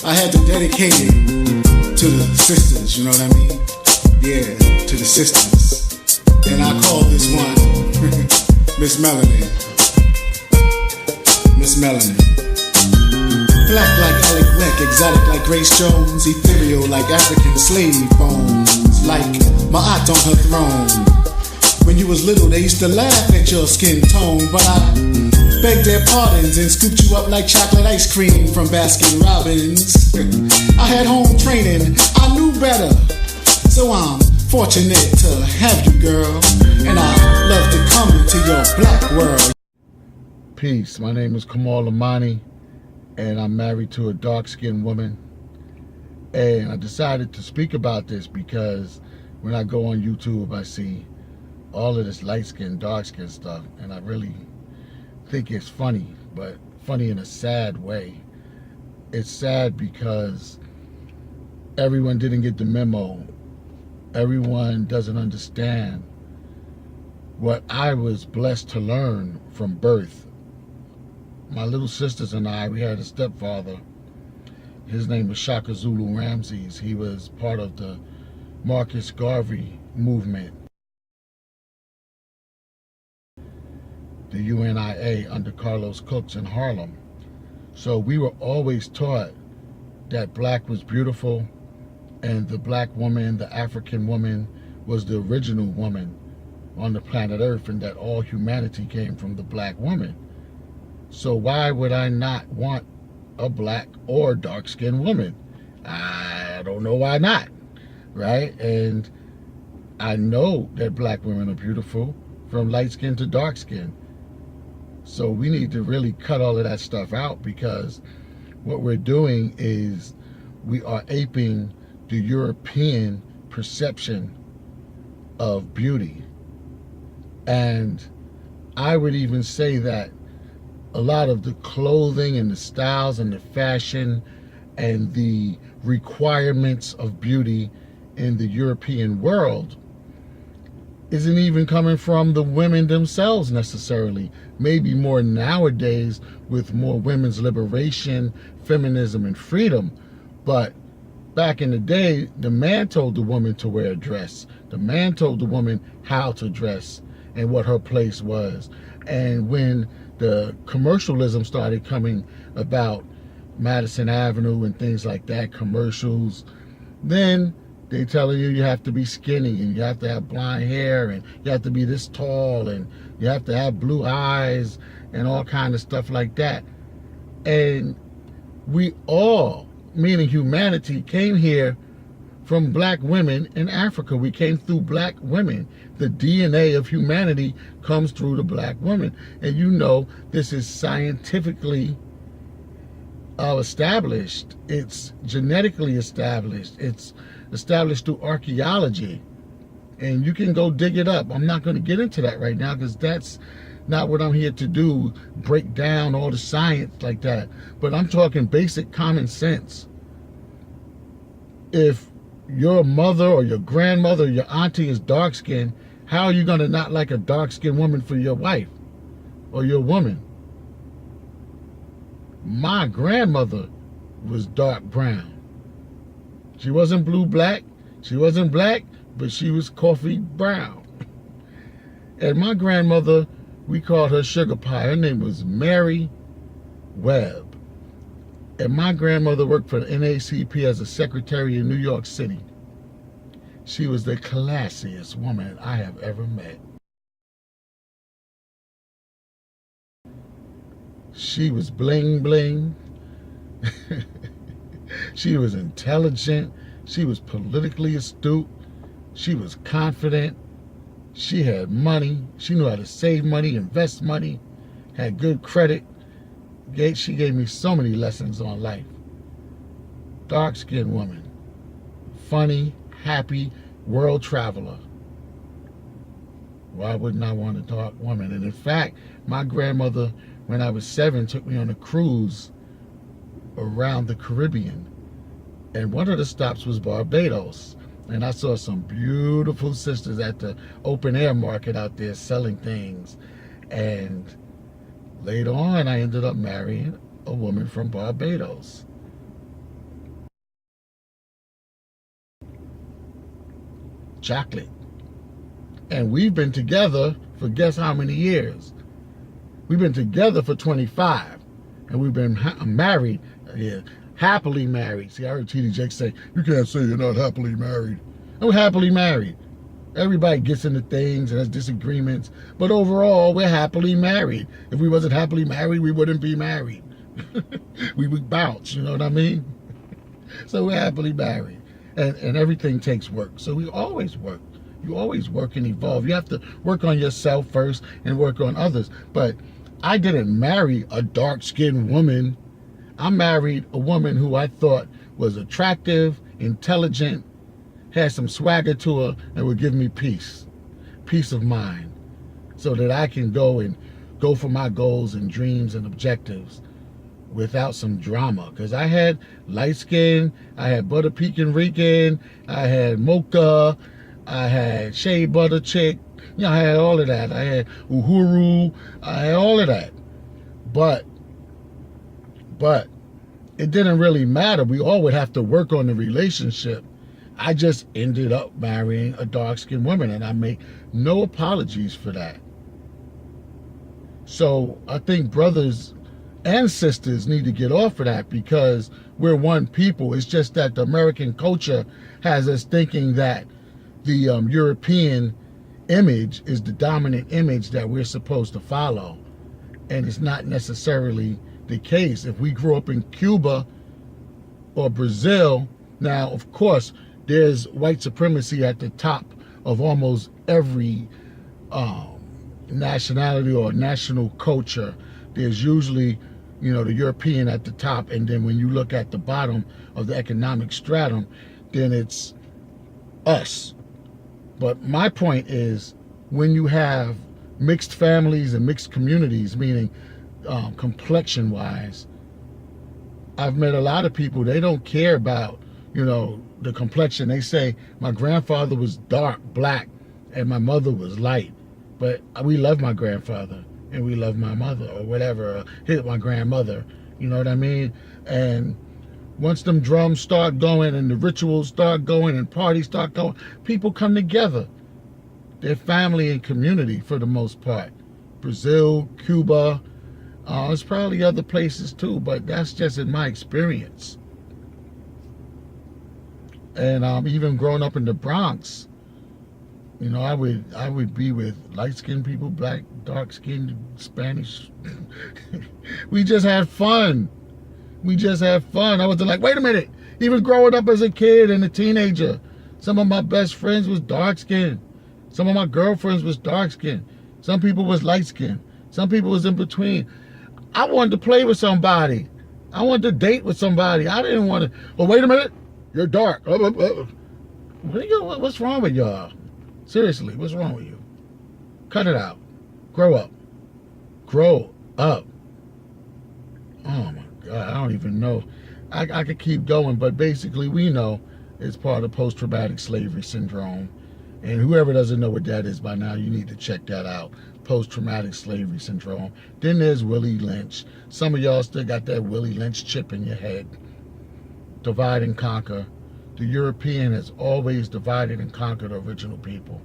I had to dedicate it to the sisters, you know what I mean? Yeah, to the sisters. And I call this one Miss Melanin. Miss Melanin. Black like Alec Leck, exotic like Grace Jones, ethereal like African slave bones, like Ma'at on her throne. When you was little, they used to laugh at your skin tone, but I begged their pardons and scooped you up like chocolate ice cream from Baskin Robbins. I had home training, I knew better, so I'm fortunate to have you, girl, and I love to come into your black world. Peace, my name is Kamal, and I'm married to a dark-skinned woman. And I decided to speak about this because when I go on YouTube, I see all of this light-skinned, dark-skinned stuff, and I really think it's funny, but funny in a sad way. It's sad because everyone didn't get the memo. Everyone doesn't understand what I was blessed to learn from birth. My little sisters and I, we had a stepfather. His name was Shaka Zulu Ramses. He was part of the Marcus Garvey movement, the UNIA under Carlos Cooks in Harlem. So we were always taught that black was beautiful, and the black woman, the African woman, was the original woman on the planet Earth, and that all humanity came from the black woman. So why would I not want a black or dark-skinned woman? I don't know why not, right? And I know that black women are beautiful from light skin to dark skin. So we need to really cut all of that stuff out, because what we're doing is we are aping the European perception of beauty. And I would even say that a lot of the clothing and the styles and the fashion and the requirements of beauty in the European world isn't even coming from the women themselves necessarily. Maybe more nowadays with more women's liberation, feminism, and freedom. But back in the day, the man told the woman to wear a dress. The man told the woman how to dress and what her place was. And when the commercialism started coming about, Madison Avenue and things like that, commercials, then they telling you you have to be skinny and you have to have blonde hair and you have to be this tall and you have to have blue eyes and all kind of stuff like that. And we all, meaning humanity, came here from black women in Africa. We came through black women. The DNA of humanity comes through the black woman. And you know, this is scientifically established. It's genetically established. It's established through archaeology. And you can go dig it up. I'm not going to get into that right now because that's not what I'm here to do, break down all the science like that. But I'm talking basic common sense. If your mother or your grandmother or your auntie is dark-skinned, how are you going to not like a dark-skinned woman for your wife or your woman? My grandmother was dark brown. She wasn't blue-black. She wasn't black, but she was coffee brown. And my grandmother, we called her Sugar Pie. Her name was Mary Webb. And my grandmother worked for the NAACP as a secretary in New York City. She was the classiest woman I have ever met. She was bling bling. She was intelligent. She was politically astute. She was confident. She had money. She knew how to save money, invest money, had good credit. She gave me so many lessons on life. Dark-skinned woman. Funny, happy, world traveler. Why wouldn't I want a dark woman? And in fact, my grandmother, when I was 7, took me on a cruise around the Caribbean. And one of the stops was Barbados. And I saw some beautiful sisters at the open air market out there selling things. And later on, I ended up marrying a woman from Barbados. chocolate. And we've been together for guess how many years? We've been together for 25. And we've been married, happily married. See, I heard T.D. Jakes say, you can't say you're not happily married. And we're happily married. Everybody gets into things and has disagreements. But overall, we're happily married. If we wasn't happily married, we wouldn't be married. We would bounce, you know what I mean? So we're happily married. And everything takes work. So we always work. You always work and evolve. You have to work on yourself first and work on others. But I didn't marry a dark-skinned woman. I married a woman who I thought was attractive, intelligent, had some swagger to her, and would give me peace of mind, so that I can go for my goals and dreams and objectives without some drama. Because I had light skin, I had butter pecan Rican, I had mocha, I had shea butter chick, you know, I had all of that. I had uhuru, I had all of that. But it didn't really matter. We all would have to work on the relationship. I just ended up marrying a dark-skinned woman, and I make no apologies for that. So I think brothers and sisters need to get off of that, because we're one people. It's just that the American culture has us thinking that the European image is the dominant image that we're supposed to follow. And it's not necessarily the case. If we grew up in Cuba or Brazil, now, of course, there's white supremacy at the top of almost every nationality or national culture. There's usually, you know, the European at the top, and then when you look at the bottom of the economic stratum, then it's us. But my point is, when you have mixed families and mixed communities, meaning complexion-wise, I've met a lot of people, they don't care about, you know, the complexion. They say, my grandfather was dark, black, and my mother was light. But we love my grandfather, and we love my mother, or whatever, or my grandmother, you know what I mean? And once them drums start going, and the rituals start going, and parties start going, people come together. They're family and community for the most part. Brazil, Cuba, there's probably other places too, but that's just in my experience. And even growing up in the Bronx, you know, I would be with light-skinned people, black, dark-skinned, Spanish. We just had fun. We just had fun. I was like, wait a minute. Even growing up as a kid and a teenager, some of my best friends was dark-skinned. Some of my girlfriends was dark-skinned. Some people was light-skinned. Some people was in between. I wanted to play with somebody. I wanted to date with somebody. I didn't want to, oh, wait a minute. You're dark. What's wrong with y'all? Seriously, what's wrong with you? Cut it out. Grow up. Grow up. Oh my God, I don't even know. I could keep going, but basically we know it's part of post-traumatic slavery syndrome. And whoever doesn't know what that is by now, you need to check that out. Post-traumatic slavery syndrome. Then there's Willie Lynch. Some of y'all still got that Willie Lynch chip in your head. Divide and conquer. The European has always divided and conquered original people.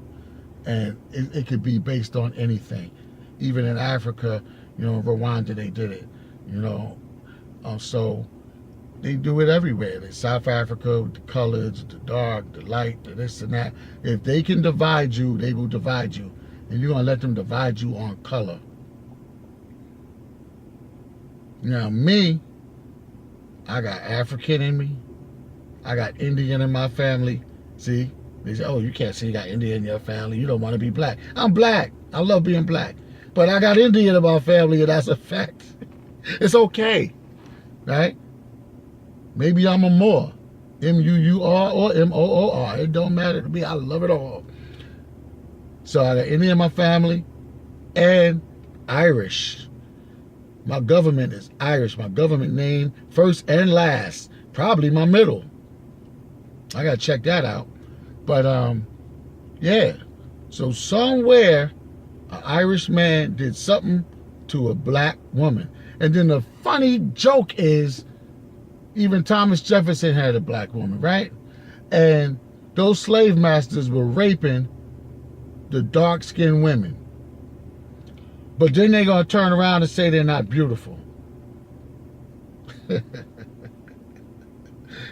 And it could be based on anything. Even in Africa, you know, in Rwanda, they did it. You know, so they do it everywhere. In South Africa, with the colors, the dark, the light, the this and that. If they can divide you, they will divide you. And you're going to let them divide you on color. Now, me, I got African in me. I got Indian in my family. See? They say, oh, you can't say you got Indian in your family. You don't want to be black. I'm black. I love being black. But I got Indian in my family, and that's a fact. It's okay. Right? Maybe I'm a Moor. M-U-U-R or M-O-O-R. It don't matter to me. I love it all. So I got Indian in my family and Irish. My government is Irish. My government name, first and last. Probably my middle. I got to check that out. But, yeah. So somewhere, an Irish man did something to a black woman. And then the funny joke is, even Thomas Jefferson had a black woman, right? And those slave masters were raping the dark-skinned women. But then they're going to turn around and say they're not beautiful.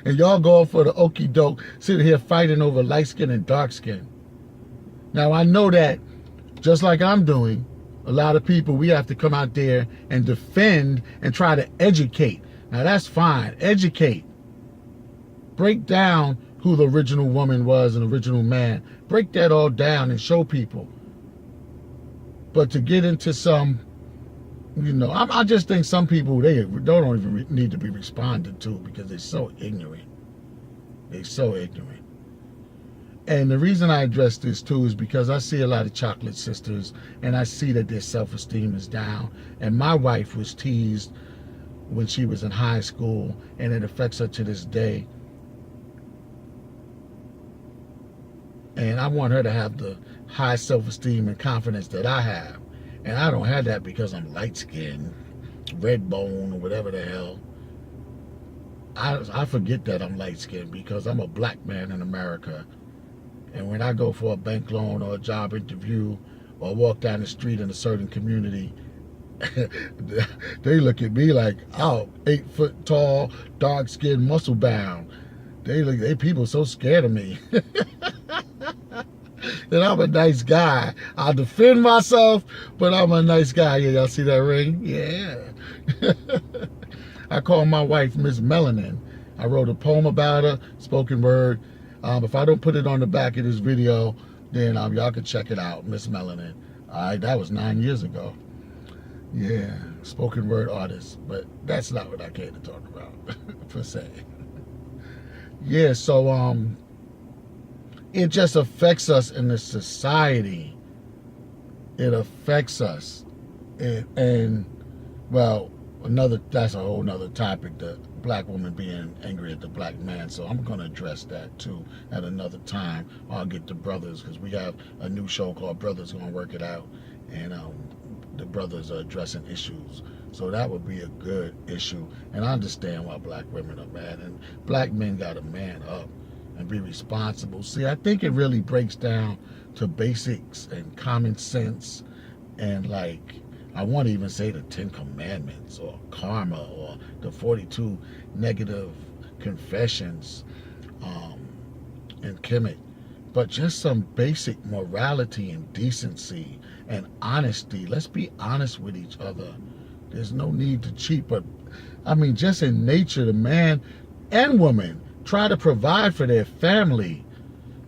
And y'all going for the okie doke, sitting here fighting over light skin and dark skin. Now I know that, just like I'm doing, a lot of people, we have to come out there and defend and try to educate. Now that's fine, educate. Break down who the original woman was and original man. Break that all down and show people. But to get into some, I just think some people, they don't even need to be responded to because they're so ignorant. They're so ignorant. And the reason I address this too is because I see a lot of chocolate sisters and I see that their self-esteem is down. And my wife was teased when she was in high school and it affects her to this day. And I want her to have the high self-esteem and confidence that I have. And I don't have that because I'm light-skinned, red bone, or whatever the hell. I forget that I'm light-skinned because I'm a black man in America. And when I go for a bank loan or a job interview or walk down the street in a certain community, they look at me like, oh, 8 foot tall, dark-skinned, muscle-bound. They people so scared of me. That I'm a nice guy. I'll defend myself, but I'm a nice guy. Yeah, y'all see that ring? Yeah. I call my wife Miss Melanin. I wrote a poem about her, spoken word. If I don't put it on the back of this video, then y'all can check it out, Miss Melanin. All right, that was 9 years ago. Yeah, spoken word artist. But that's not what I came to talk about, per se. Yeah, so it just affects us in the society. It affects us. And well, that's a whole nother topic, the black woman being angry at the black man. So I'm going to address that too at another time. I'll get the brothers, because we have a new show called Brothers Gonna Work It Out. And the brothers are addressing issues. So that would be a good issue. And I understand why black women are mad. And black men got to man up and be responsible. See, I think it really breaks down to basics and common sense and, like, I want to even say the 10 Commandments or karma or the 42 negative confessions in Kemet. But just some basic morality and decency and honesty. Let's be honest with each other. There's no need to cheat. But, I mean, just in nature, the man and woman try to provide for their family.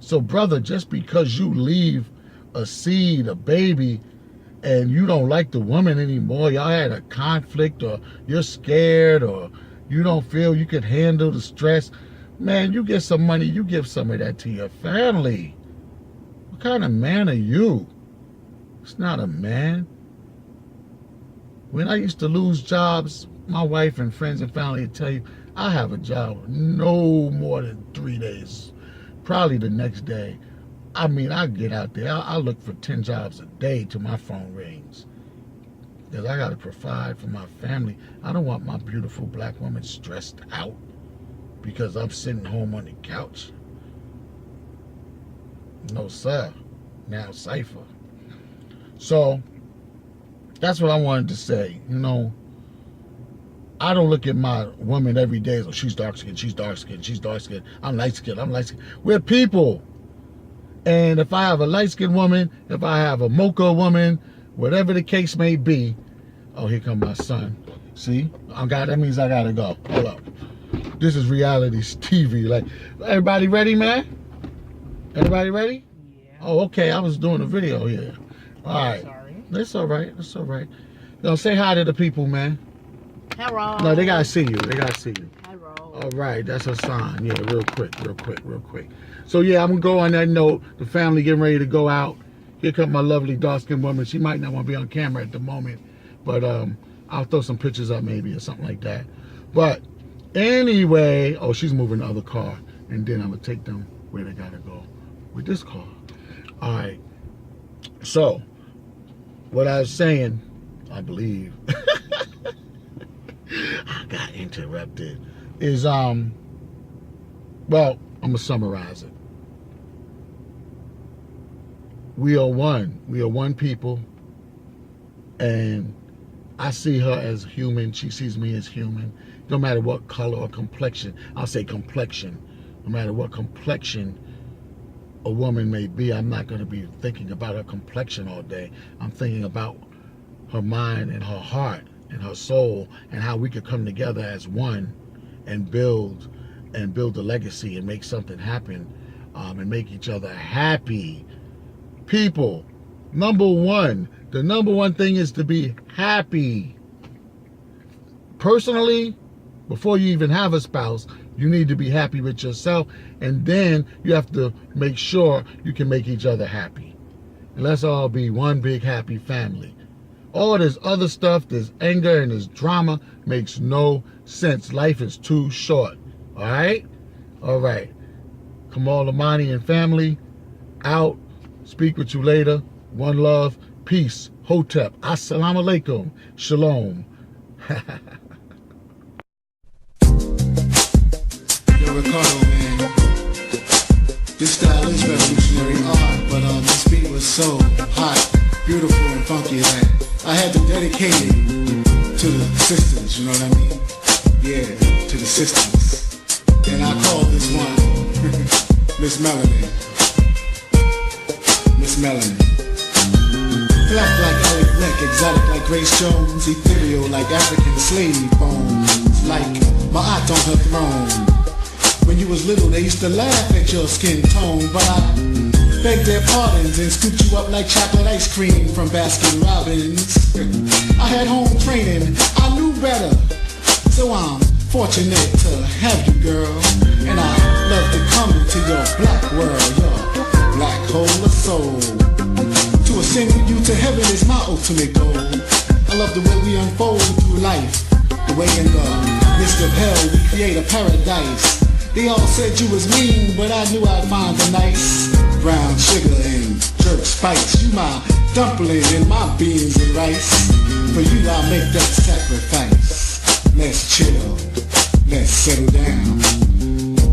So, brother, just because you leave a seed, a baby, and you don't like the woman anymore, y'all had a conflict, or you're scared, or you don't feel you could handle the stress, man, you get some money, you give some of that to your family. What kind of man are you? It's not a man. When I used to lose jobs, my wife and friends and family would tell you, I have a job no more than 3 days, probably the next day. I mean, I get out there, I look for 10 jobs a day till my phone rings. Because I got to provide for my family. I don't want my beautiful black woman stressed out because I'm sitting home on the couch. No, sir. Now, cipher. So, that's what I wanted to say. I don't look at my woman every day as, oh, she's dark-skinned, she's dark-skinned, she's dark-skinned, I'm light-skinned, I'm light-skinned. We're people. And if I have a light-skinned woman, if I have a mocha woman, whatever the case may be, oh, here come my son. See? That means I gotta go. Hold up. This is reality TV. Like, everybody ready, man? Everybody ready? Yeah. Oh, okay. I was doing a video here. All right. Sorry. That's all right. That's all right. Say hi to the people, man. Hello. No, they gotta see you. They gotta see you. Hello. All right, that's a sign. Yeah, real quick. So yeah, I'm gonna go on that note. The family getting ready to go out. Here comes my lovely dark-skinned woman. She might not want to be on camera at the moment, but I'll throw some pictures up maybe or something like that. But anyway, oh, she's moving the other car, and then I'm gonna take them where they gotta go with this car. All right. So what I was saying, I believe. I got interrupted. Is well, I'm gonna summarize it. we are one. We are one people. And I see her as human. She sees me as human. No matter what color or complexion. I'll say complexion. No matter what complexion a woman may be, I'm not going to be thinking about her complexion all day. I'm thinking about her mind and her heart and her soul, and how we could come together as one and build a legacy and make something happen, and make each other happy. People, the number one thing is to be happy. Personally, before you even have a spouse, you need to be happy with yourself, and then you have to make sure you can make each other happy. And let's all be one big happy family. All this other stuff, this anger and this drama makes no sense. Life is too short. All right? All right. Kamal, Amani, and family, out. Speak with you later. One love. Peace. Hotep. Assalamu alaikum. Shalom. Yo, Ricardo, man. This style is revolutionary art, but this beat was so hot, beautiful, and funky that I had to dedicate it to the sisters, you know what I mean? Yeah, to the sisters. And I call this one Miss Melanin. Miss Melanin. Black like Alec Black, exotic like Grace Jones, ethereal like African slave bones, like my aunt on her throne. When you was little, they used to laugh at your skin tone, but I begged their pardons and scooped you up like chocolate ice cream from Baskin Robbins. I had home training, I knew better, so I'm fortunate to have you, girl. And I love to come into your black world, your black hole of soul. To ascend with you to heaven is my ultimate goal. I love the way we unfold through life, the way in the midst of hell we create a paradise. They all said you was mean, but I knew I'd find the nice brown sugar and jerk spice. You my dumpling and my beans and rice. For you I'll make that sacrifice. Let's chill, let's settle down.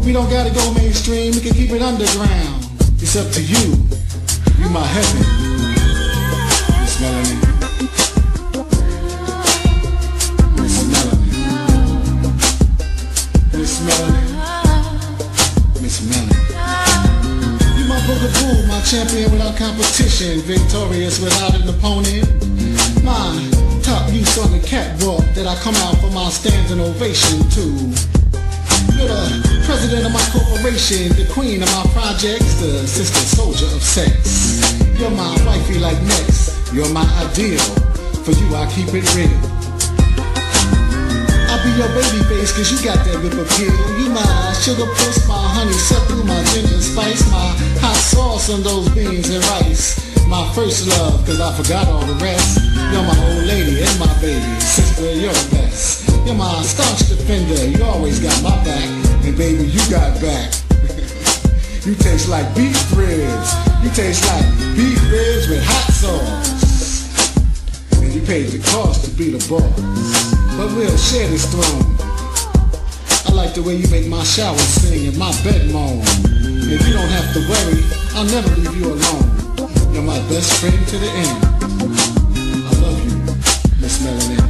We don't gotta go mainstream, we can keep it underground. It's up to you, you my heaven. Miss Melanin. Miss Melanin. Miss Melanin. Miss Melanin. You my bugaboo, my champion without competition, victorious without an opponent. My top use on the catwalk that I come out for my standing ovation to. You're the president of my corporation, the queen of my projects, the sister soldier of sex. You're my wifey like next, you're my ideal. For you I keep it real. I'll be your baby face cause you got that whip appeal. You my sugar puss, my honeysuckle, my ginger spice, my hot sauce on those beans and rice. My first love cause I forgot all the rest. You're my old lady and my baby, sister you're the best. You're my staunch defender, you always got my back. And baby you got back. You taste like beef ribs. You taste like beef ribs with hot sauce. And you paid the cost to be the boss. But we'll share this throne. I like the way you make my shower sing and my bed moan. And you don't have to worry, I'll never leave you alone. You're my best friend to the end. I love you, Miss Melanin.